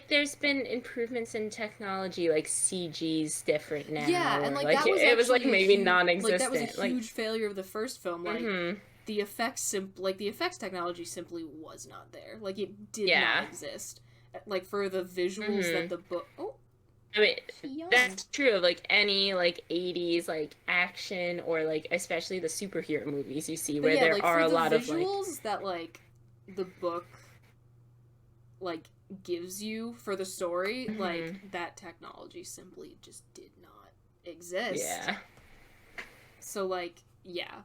there's been improvements in technology, like CG's different now. Yeah, and like that was it was like maybe non-existent. Like that was a huge failure of the first film. Like the effects technology simply was not there. Like it did not exist. Like for the visuals that the book. Oh, I mean that's true of like any like 80s like action or like especially the superhero movies you see where there are a lot of visuals that like the book like gives you for the story, like that technology simply just did not exist. Yeah. So like, yeah.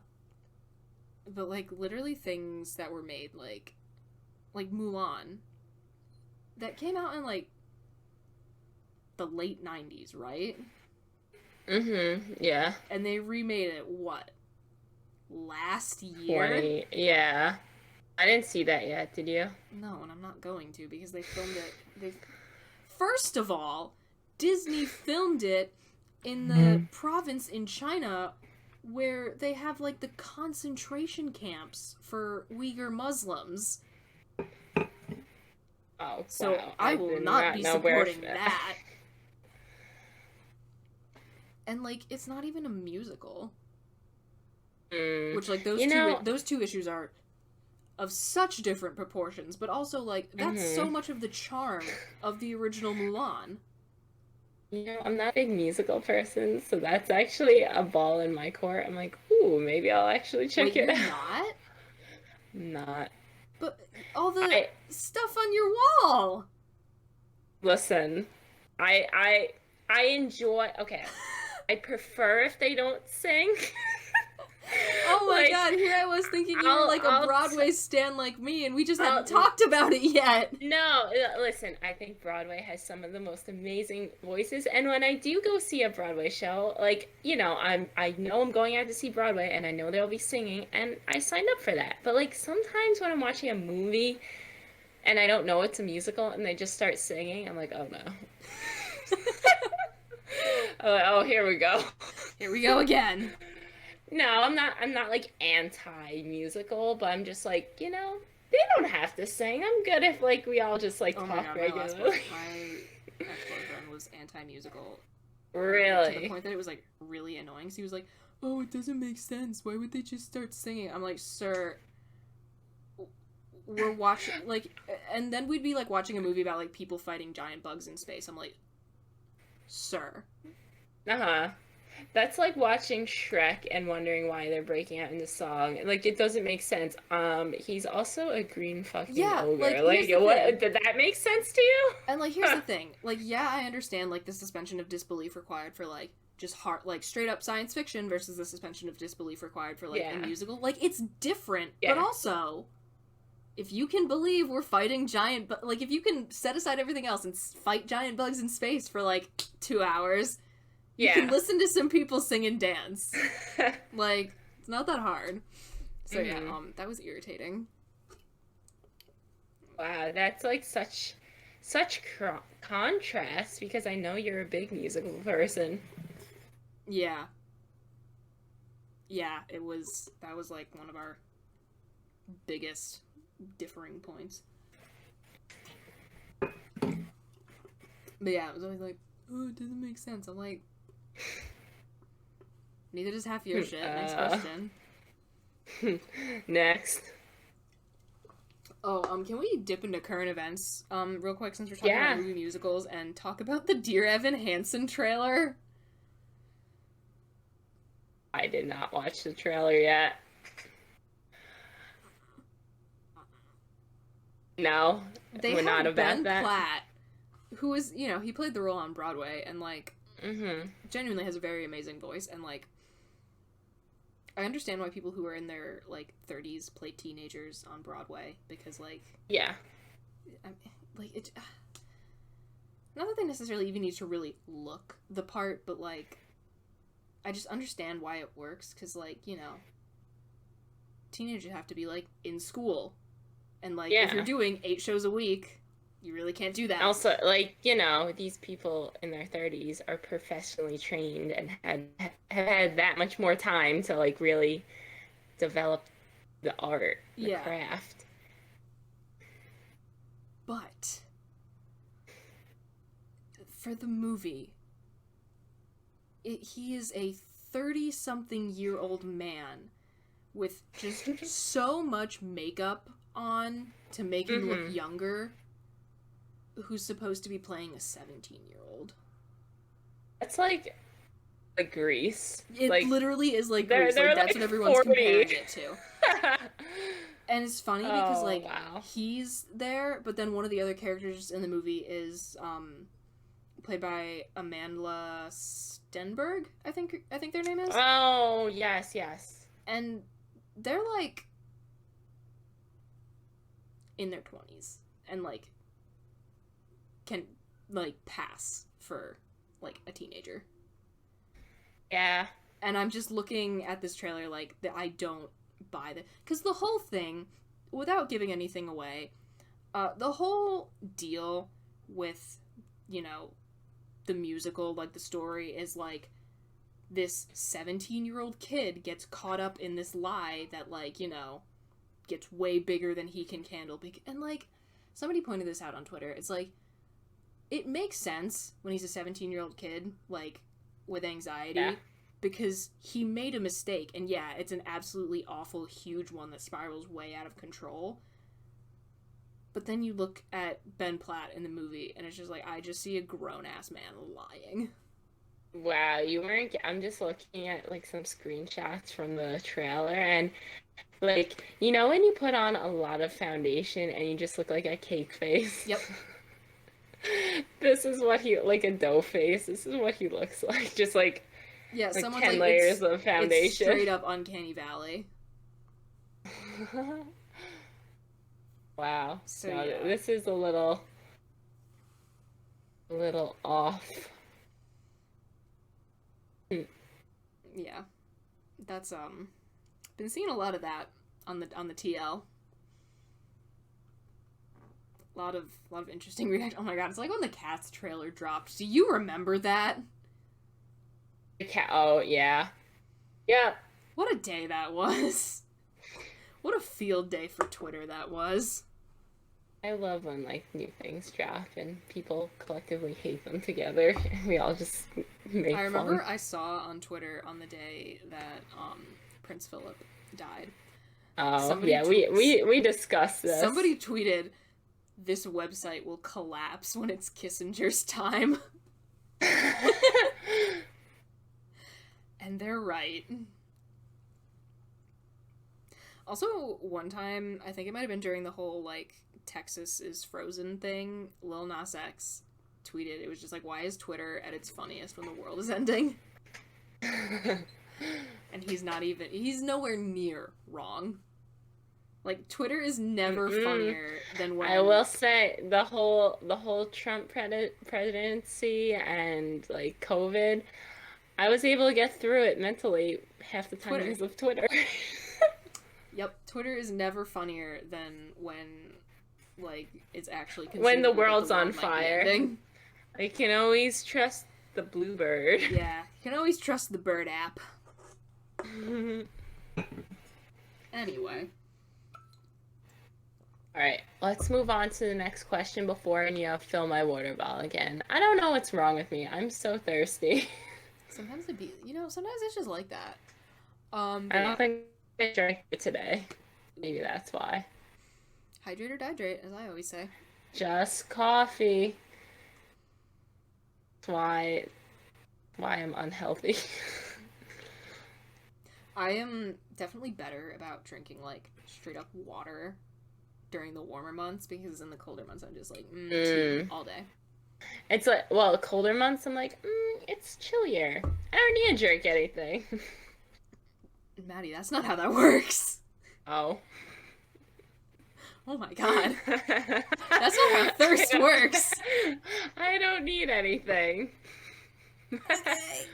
But like literally things that were made like Mulan that came out in like the late 90s, right? Yeah. And they remade it what? Last year? Yeah. I didn't see that yet, did you? No, and I'm not going to because they filmed it. First of all, Disney filmed it in the province in China where they have like the concentration camps for Uyghur Muslims. Oh, so wow. I will not be supporting that. And like, it's not even a musical. Which like those two issues are of such different proportions, but also like that's so much of the charm of the original Mulan. You know, I'm not a big musical person, so that's actually a ball in my court. I'm like, ooh, maybe I'll actually check it out. Not? Not. But all the stuff on your wall. Listen, I enjoy. Okay, I prefer if they don't sing. Oh my god, here I was thinking you were like a Broadway stan like me, and we just hadn't talked about it yet. No, listen, I think Broadway has some of the most amazing voices, and when I do go see a Broadway show, like, you know, I know I'm going out to see Broadway, and I know they'll be singing, and I signed up for that. But, like, sometimes when I'm watching a movie, and I don't know it's a musical, and they just start singing, I'm like, oh no. Oh, here we go. Here we go again. No, I'm not like anti-musical, but I'm just like, you know, they don't have to sing. I'm good if like we all just like talk regularly. My ex-boyfriend was anti-musical. Really? To the point that it was like really annoying. So he was like, "Oh, it doesn't make sense. Why would they just start singing?" I'm like, "Sir, we're watching like," and then we'd be like watching a movie about like people fighting giant bugs in space. I'm like, "Sir." That's like watching Shrek and wondering why they're breaking out into song. Like, it doesn't make sense. He's also a green fucking ogre. Like what? Did that make sense to you? And, like, here's the thing. Like, yeah, I understand, like, the suspension of disbelief required for, like, just like, straight-up science fiction versus the suspension of disbelief required for, like, a musical. Like, it's different, but also, if you can believe we're fighting giant like, if you can set aside everything else and fight giant bugs in space for, like, 2 hours... You can listen to some people sing and dance. Like, it's not that hard. So, that was irritating. Wow, that's, like, such contrast, because I know you're a big musical person. Yeah. Yeah, that was, like, one of our biggest differing points. But, yeah, it was always like, oh, it doesn't make sense. I'm like... Neither does half your shit. Next question. Next. Oh, can we dip into current events, real quick, since we're talking about movie musicals, and talk about the Dear Evan Hansen trailer? I did not watch the trailer yet. No, we're not about Ben that. Platt, who is, you know, he played the role on Broadway, and, like, genuinely has a very amazing voice, and, like, I understand why people who are in their, like, 30s play teenagers on Broadway, because, like... Yeah. It... Not that they necessarily even need to really look the part, but, like, I just understand why it works, because, like, you know, teenagers have to be, like, in school. And, like, if you're doing 8 shows a week, you really can't do that. Also, like, you know, these people in their 30s are professionally trained and have had that much more time to, like, really develop the art, the craft. But for the movie, he is a 30-something-year-old man with just so much makeup on to make him look younger, who's supposed to be playing a 17-year-old. It's like Grease. It like, literally is like Grease. Like, that's what everyone's 40. comparing it to. And it's funny because, like, he's there, but then one of the other characters in the movie is played by Amandla Stenberg, I think their name is. Oh, yes. And they're, like, in their 20s and, like, can, like, pass for, like, a teenager. Yeah. And I'm just looking at this trailer like, I don't buy that. Because the whole thing, without giving anything away, the whole deal with, you know, the musical, like, the story is, like, this 17-year-old kid gets caught up in this lie that, like, you know, gets way bigger than he can handle. And, like, somebody pointed this out on Twitter. It's like, it makes sense when he's a 17-year-old kid, like, with anxiety, because he made a mistake, and yeah, it's an absolutely awful, huge one that spirals way out of control. But then you look at Ben Platt in the movie, and it's just like, I just see a grown-ass man lying. Wow, you weren't... I'm just looking at, like, some screenshots from the trailer, and, like, you know when you put on a lot of foundation and you just look like a cake face? Yep. This is what he... Like, a dough face. This is what he looks like. Just, like... Yeah, like someone's 10 like, layers of foundation. It's straight up Uncanny Valley. Wow. So, no, yeah. This is a little off. Yeah. That's, been seeing a lot of that on the TL. A lot of interesting reaction. Oh my god, it's like when the Cats trailer dropped. Do you remember that? Oh, yeah. Yeah. What a day that was. What a field day for Twitter that was. I love when, like, new things drop and people collectively hate them together. And we all just make fun. I remember I saw on Twitter on the day that Prince Philip died. Oh, yeah, we discussed this. Somebody tweeted, "This website will collapse when it's Kissinger's time." And they're right. Also, one time, I think it might have been during the whole, like, Texas is frozen thing, Lil Nas X tweeted, it was just like, why is Twitter at its funniest when the world is ending? And he's nowhere near wrong. Like, Twitter is never funnier than when... I will say, the whole Trump presidency and, like, COVID... I was able to get through it mentally half the time because of Twitter. Yep, Twitter is never funnier than when, like, it's actually when the world's on fire. I can always trust the bluebird. Yeah, you can always trust the bird app. Anyway. Alright, let's move on to the next question before I fill my water bottle again. I don't know what's wrong with me. I'm so thirsty. Sometimes sometimes it's just like that. I don't think I drank it today. Maybe that's why. Hydrate or dihydrate, as I always say. Just coffee. That's why I'm unhealthy. I am definitely better about drinking, like, straight up water during the warmer months, because in the colder months I'm just like, tea all day. It's like, well, colder months, I'm like, it's chillier. I don't need to drink anything. Maddie, that's not how that works. Oh. Oh my god. That's not how thirst works. I don't need anything. Okay.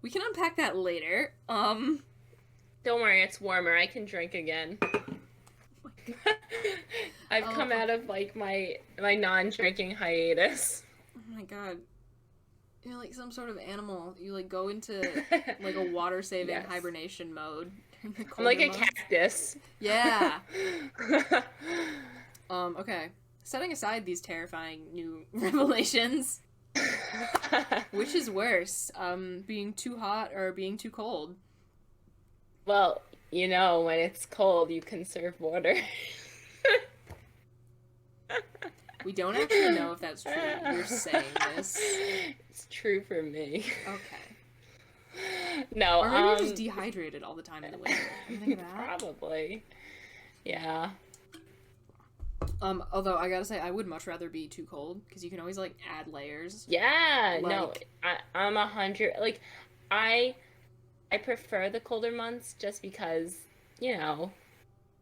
We can unpack that later. Don't worry, it's warmer. I can drink again. I've come out of like my non-drinking hiatus. Oh my god. You're like some sort of animal. You like go into like a water-saving hibernation mode. I'm like a cactus. Yeah. Okay. Setting aside these terrifying new revelations, which is worse, being too hot or being too cold? Well, you know, when it's cold, you conserve water. We don't actually know if that's true. You're saying this. It's true for me. Okay. No, or maybe you're just dehydrated all the time in the winter. You think of that? Probably. Yeah. Although I gotta say, I would much rather be too cold, because you can always, like, add layers. Yeah, like, no, I'm 100, like, I prefer the colder months just because, you know,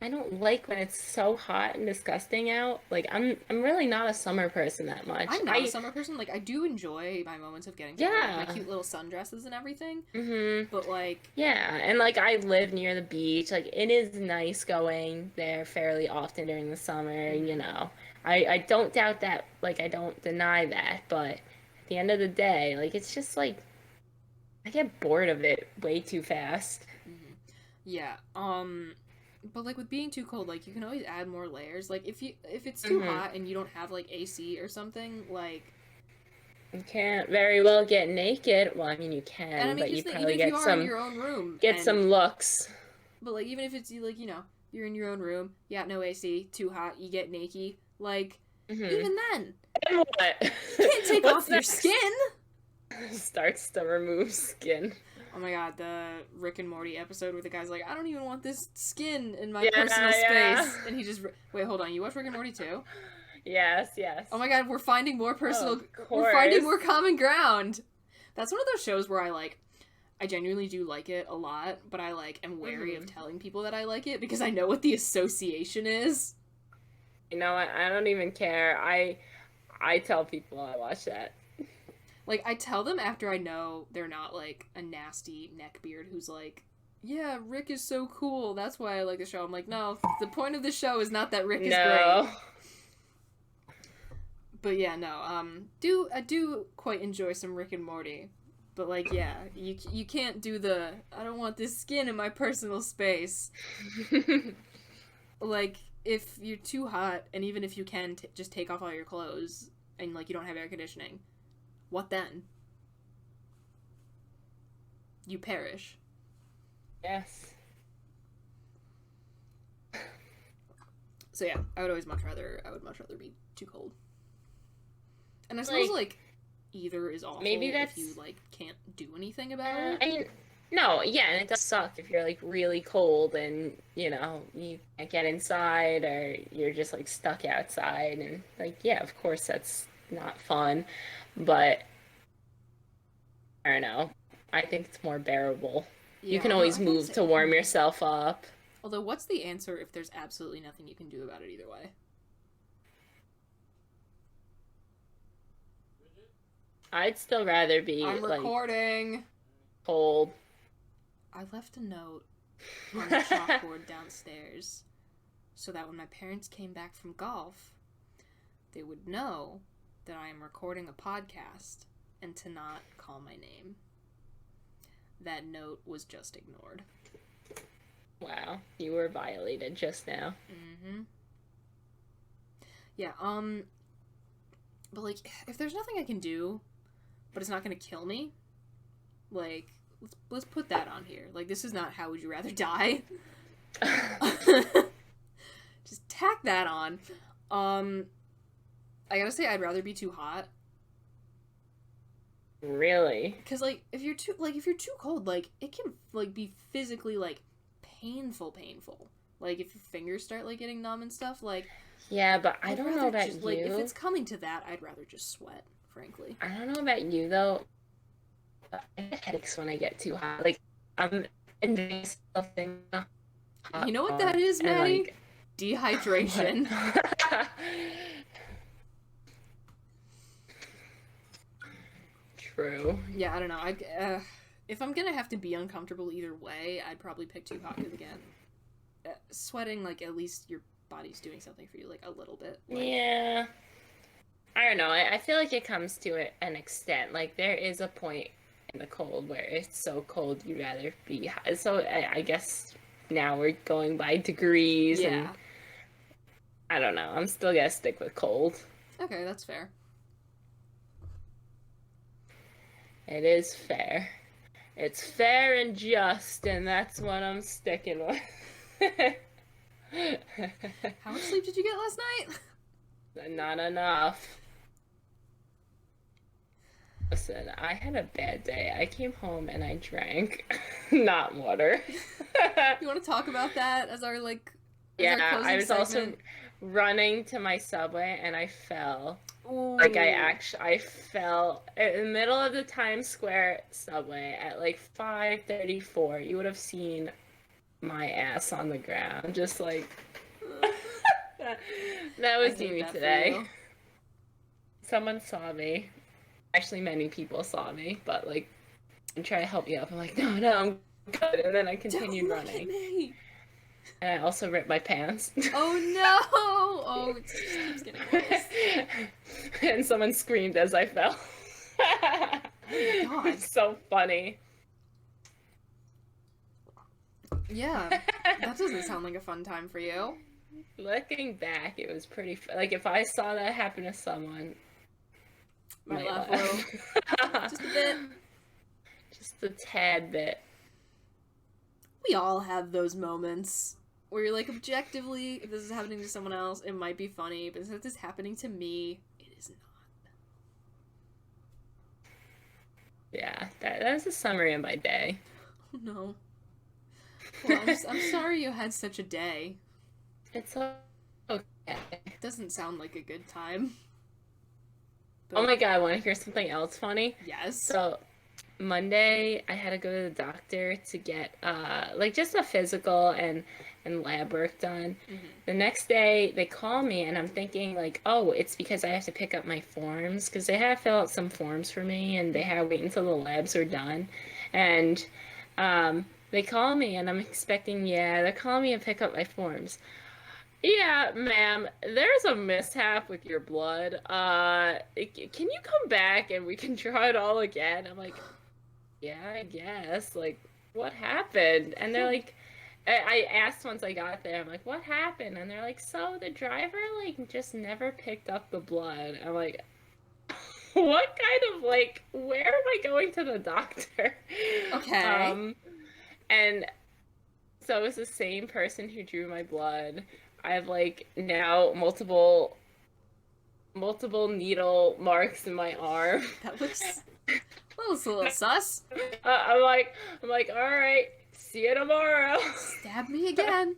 I don't like when it's so hot and disgusting out. Like, I'm really not a summer person that much. I'm not a summer person. Like, I do enjoy my moments of getting to wear, like, my cute little sundresses and everything. Mm-hmm. But, like... Yeah, and, like, I live near the beach. Like, it is nice going there fairly often during the summer, you know. I don't doubt that. Like, I don't deny that. But at the end of the day, like, it's just, like, I get bored of it way too fast. Mm-hmm. Yeah, but, like, with being too cold, like, you can always add more layers. Like, if it's too hot and you don't have, like, AC or something, like... You can't very well get naked. Well, I mean, you can, and I mean, but you think, probably even if get you are some... in your own room. Get some looks. But, like, even if it's, like, you know, you're in your own room, no AC, too hot, you get naked, like, even then... And what? You can't take off your skin! Starts to remove skin. Oh my god, the Rick and Morty episode where the guy's like, I don't even want this skin in my personal space. And he just... Wait, hold on, you watch Rick and Morty too? Yes. Oh my god, we're finding more personal... We're finding more common ground! That's one of those shows where I genuinely do like it a lot, but I, like, am wary of telling people that I like it because I know what the association is. You know what? I don't even care. I tell people I watch that. Like, I tell them after I know they're not, like, a nasty neckbeard who's like, yeah, Rick is so cool, that's why I like the show. I'm like, no, the point of the show is not that Rick is great. But yeah, no, I do quite enjoy some Rick and Morty. But, like, yeah, you can't do the, I don't want this skin in my personal space. Like, if you're too hot, and even if you can just take off all your clothes, and, like, you don't have air conditioning, what then? You perish. Yes. So yeah, I would much rather be too cold. And I suppose, like either is awful maybe that's... if you, like, can't do anything about it. I mean, no, yeah, and it does suck if you're, like, really cold and, you know, you can't get inside or you're just, like, stuck outside. And, like, yeah, of course that's not fun. But, I don't know. I think it's more bearable. Yeah, you can always move to warm yourself up. Although, what's the answer if there's absolutely nothing you can do about it either way? I'd still rather be, I'm recording. Cold. I left a note on the chalkboard downstairs so that when my parents came back from golf, they would know that I am recording a podcast and to not call my name. That note was just ignored. Wow, you were violated just now. Mm-hmm. Yeah, but, like, if there's nothing I can do, but it's not gonna kill me, like, let's put that on here. Like, this is not How Would You Rather Die. Just tack that on. I gotta say, I'd rather be too hot. Really? Because, like, if you're too cold, like, it can, like, be physically, like, painful. Like, if your fingers start, like, getting numb and stuff, like... Yeah, but I don't know about you. Like, if it's coming to that, I'd rather just sweat, frankly. I don't know about you, though. I get headaches when I get too hot. Like, and doing something. You know what that is, Maddie? Like, dehydration. True. Yeah, I don't know. If I'm gonna have to be uncomfortable either way, I'd probably pick too hot, because again, sweating, like, at least your body's doing something for you, like, a little bit. Like... Yeah. I don't know. I feel like it comes to an extent. Like, there is a point in the cold where it's so cold you'd rather be hot. So I guess now we're going by degrees. Yeah. And I don't know. I'm still gonna stick with cold. Okay, that's fair. It is fair. It's fair and just, and that's what I'm sticking with. How much sleep did you get last night? Not enough. Listen, I had a bad day. I came home and I drank not water. You want to talk about that as our, like, yeah, I was segment? also running to my Subway and I fell. Ooh. Like, I fell in the middle of the Times Square Subway at like 5:34. You would have seen my ass on the ground, just like that was me today. Someone saw me. Actually, many people saw me, but like, I'm trying to help you up. I'm like, no, I'm good, and then I continued running. Me. And I also ripped my pants. Oh no! Oh, it just keeps getting worse. And someone screamed as I fell. Oh my god. It's so funny. Yeah, that doesn't sound like a fun time for you. Looking back, it was pretty like, if I saw that happen to someone, might laugh a little. Just a bit. Just a tad bit. We all have those moments where you're like, objectively, if this is happening to someone else, it might be funny, but since it's happening to me, it is not. Yeah, that was a summary of my day. Oh no. Well, I'm sorry you had such a day. It's okay. It doesn't sound like a good time. But... Oh my god, want to hear something else funny? Yes. So, Monday, I had to go to the doctor to get, like, just a physical and lab work done. Mm-hmm. The next day, they call me, and I'm thinking, like, oh, it's because I have to pick up my forms, because they had to fill out some forms for me, and they had to wait until the labs were done. And, they call me, and I'm expecting, they're calling me to pick up my forms. Yeah, ma'am, there's a mishap with your blood. Can you come back and we can try it all again? I'm like, yeah, I guess. Like, what happened? And they're like, I asked once I got there, I'm like, what happened? And they're like, so the driver, like, just never picked up the blood. I'm like, what kind of, like, where am I going to the doctor? Okay. And so it was the same person who drew my blood. I have, like, now multiple needle marks in my arm. That looks a little sus. I'm like, all right, see you tomorrow. Stab me again.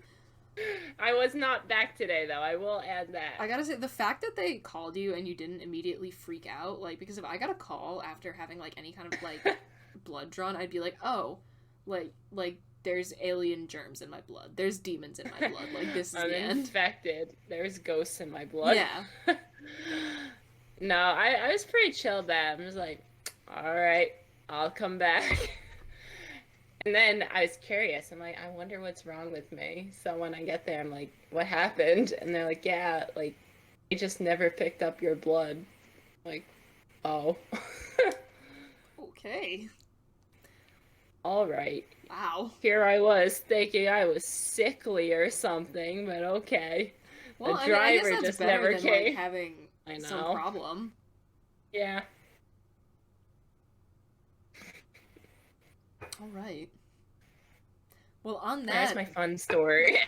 I was not back today, though. I will add that. I gotta say, the fact that they called you and you didn't immediately freak out, like, because if I got a call after having, like, any kind of, like, blood drawn, I'd be like, oh, like, there's alien germs in my blood. There's demons in my blood. Like, this is I'm the end. Infected. There's ghosts in my blood. Yeah. No, I was pretty chilled that. I'm just like, all right, I'll come back. And then I was curious. I'm like, I wonder what's wrong with me. So when I get there, I'm like, what happened? And they're like, yeah, like, they just never picked up your blood. I'm like, oh. Okay. All right. Wow. Here I was thinking I was sickly or something, but okay. Well, the driver I guess that's just better never than, came. Like, having some problem. Yeah. All right. Well, on that... That's my fun story.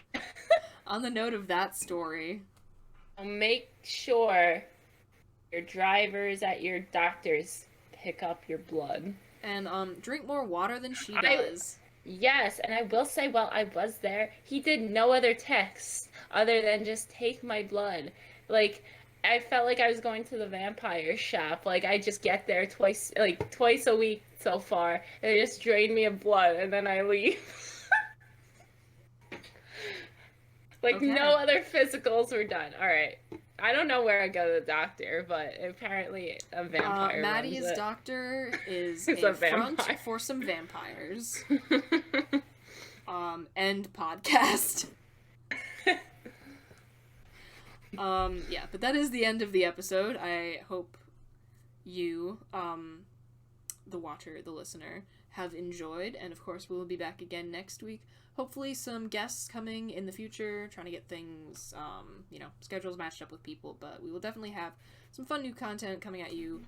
On the note of that story... Make sure your drivers at your doctors pick up your blood. And, drink more water than she does. Yes, and I will say, while I was there, he did no other tests other than just take my blood. Like, I felt like I was going to the vampire shop. Like, I just get there twice a week so far, and they just drain me of blood, and then I leave. Like, Okay. no other physicals were done. All right. I don't know where I go to the doctor, but apparently a vampire. Maddie's doctor is It's a a vampire. front for some vampires. End podcast. Yeah, but that is the end of the episode. I hope you, the watcher, the listener, have enjoyed, and of course we'll be back again next week. Hopefully some guests coming in the future, trying to get things, schedules matched up with people, but we will definitely have some fun new content coming at you,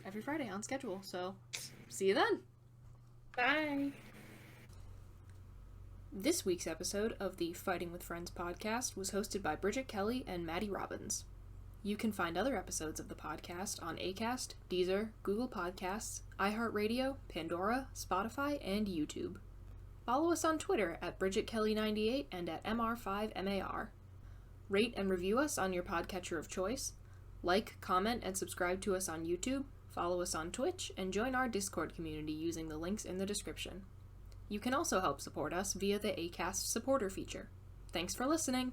every Friday on schedule, so see you then! Bye! This week's episode of the Fighting with Friends podcast was hosted by Bridget Kelly and Maddie Robbins. You can find other episodes of the podcast on Acast, Deezer, Google Podcasts, iHeartRadio, Pandora, Spotify, and YouTube. Follow us on Twitter at BridgetKelly98 and at MR5MAR. Rate and review us on your podcatcher of choice. Like, comment, and subscribe to us on YouTube. Follow us on Twitch, and join our Discord community using the links in the description. You can also help support us via the Acast supporter feature. Thanks for listening!